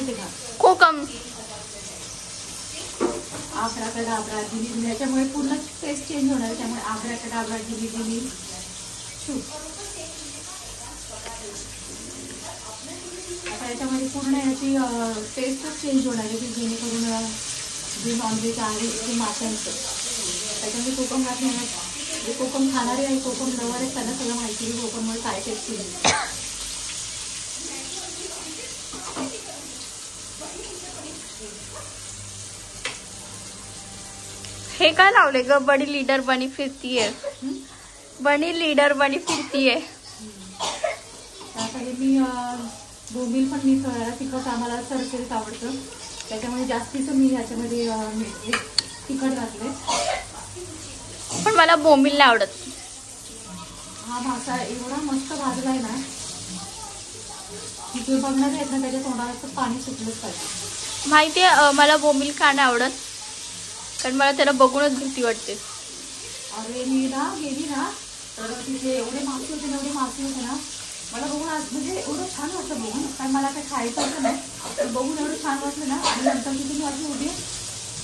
माहिती का? कोकम आबरा का डाबरा जिली, याच्यामुळे पूर्ण टेस्ट चेंज होणार. त्यामुळे आबरा का डाबरा जिली जिली शूट. आता याच्यामध्ये पूर्ण याची टेस्टच चेंज होणार आहे, की जेणेकरून जे नॉनव्हेज आहे ते माशांचं त्याच्यामध्ये कोकम घातले ना. जे कोकम खाणारे आहे, कोकम लवर आहे, त्यांना सगळं माहिती आहे कोकममुळे काय टेस्ट केली. हे काय लावले ग? बडी लीडर बनी फिरतीये. बनी लीडर बनी फिरतीये. त्यासाठी मी बोंबील पण मी तिखट आम्हाला सरसरीत आवडतं, त्याच्यामुळे जास्तीचं मी ह्याच्यामध्ये तिखट घातले. पण मला बोंबील नाही आवडत. हा मासा एवढा मस्त भाजलाय ना की ते बघणार आहेत ना त्याच्या तोंडाला पाणी सुटलंच पाहिजे. माहितीये मला बोंबील का नाही आवडत? कारण मला त्याला बघूनच भीती वाटते. अरे मी ना गेली ना तर तिथे एवढे मासे होते ना, एवढे मासे होते ना, मला बघून म्हणजे एवढं छान वाटलं बघून. कारण मला काही खायचं होतं नाही, तर बघून एवढं छान वाटलं ना. आणि नंतर तिथून वाटली होती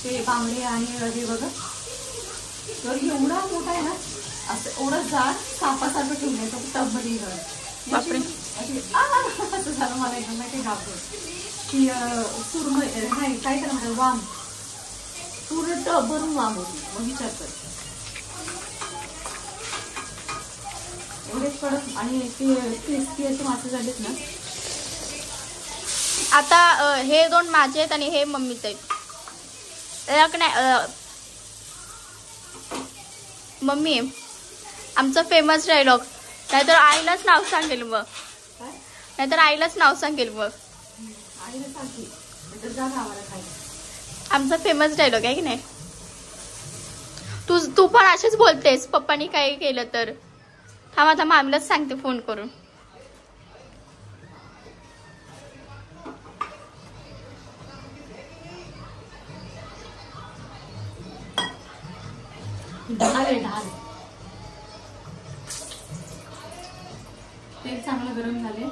ते बांगडे आणि हे बघा, तर एवढा मोठा आहे ना, असं एवढं जाड सापासारखं ठेवलं आहे टबमध्ये. बापरे, असं झालं मला एकदम नाही काही घाबरत की सुरमई नाही काय त्याला म्हणतात वाम, पूर्ण टब भरून वाम होती. मग विचार कर एवढेच कडक आणि ते क्रिस्पी असे मासे झालेत ना. आता हे दोन माझे आहेत आणि हे मम्मीचे आहेत. नाही मम्मी आमचा फेमस डायलॉग, नाहीतर आईलाच नाव सांगेल मग. नाहीतर आईलाच नाव सांगेल मग. आमचा फेमस डायलॉग आहे की नाही? तू पण असेच बोलतेस पप्पानी काही केलं तर. थांब आता मामीलाच सांगते फोन करून. ढाल तेल चांगलं गरम झाले.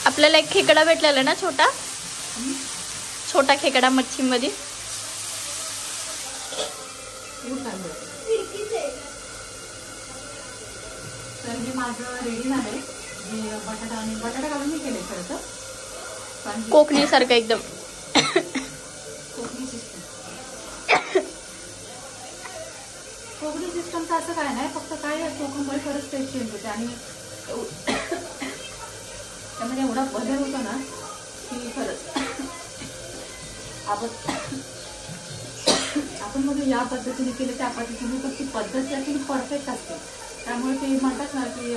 आपल्याला एक खेकडा भेटलेला ना, छोटा छोटा खेकडा मच्छी मध्ये. तर हे माझं रेडी झालंय. जे बटाटा घालून मी केले खरं तर कोकणी सारखं एकदम. कोकणी सिस्टम. कोकणी सिस्टमचं असं काय नाही, फक्त काय कोकममुळे खरंच टेस्ट चेंज होते. आणि त्यामध्ये एवढा बदल होता ना की खरंच आपण म्हणजे या पद्धतीने केलं त्या पद्धतीने, तर ती पद्धत त्याची परफेक्ट असते. त्यामुळे ते म्हणतात ना की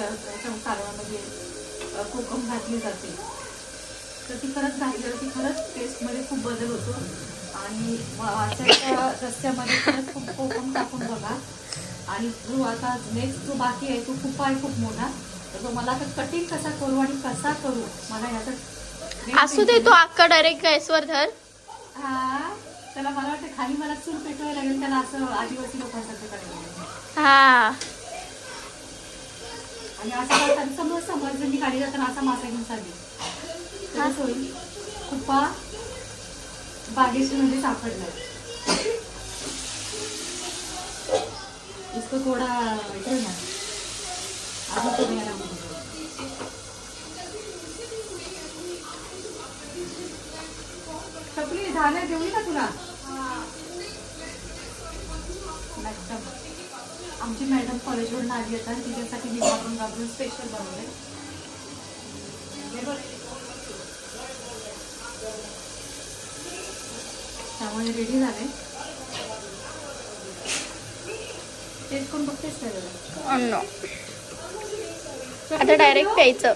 कालवामध्ये कोकम घातली जाते, तर ती खरंच घातल्यावर ती खरंच टेस्टमध्ये खूप बदल होतो. आणि माशाच्या रस्त्यामध्ये खरंच खूप कोकम टाकून बघा. आणि जो आता नेक्स्ट जो बाकी आहे तो खूप आहे खूप मोठा, तर तो मला आता कटिंग कसा करू आणि कसा करू मला ह्याचा असू दे. तो अख्खा डायरेक्ट गॅसवर धर. हा त्याला मला वाटतं खाली मला चूल पेटवायला लागेल, त्याला असं आदिवासी लोकांसारखं करायला. हा आणि असं समज मी खाली जाताना असा मासा घेऊन चालली तर होईल. कुप्पा बागेश्वर मध्ये सापडलाय. इसको थोडा इकडे ना अजून टपली झाल्या जेवली का तुला? मॅडम आमची मॅडम कॉलेजवरून आली होता, तिच्यासाठी मी घाबरून स्पेशल बनवले. त्यामुळे रेडी झाले. टेस्ट करून बघतेस का? आता डायरेक्ट प्यायचं.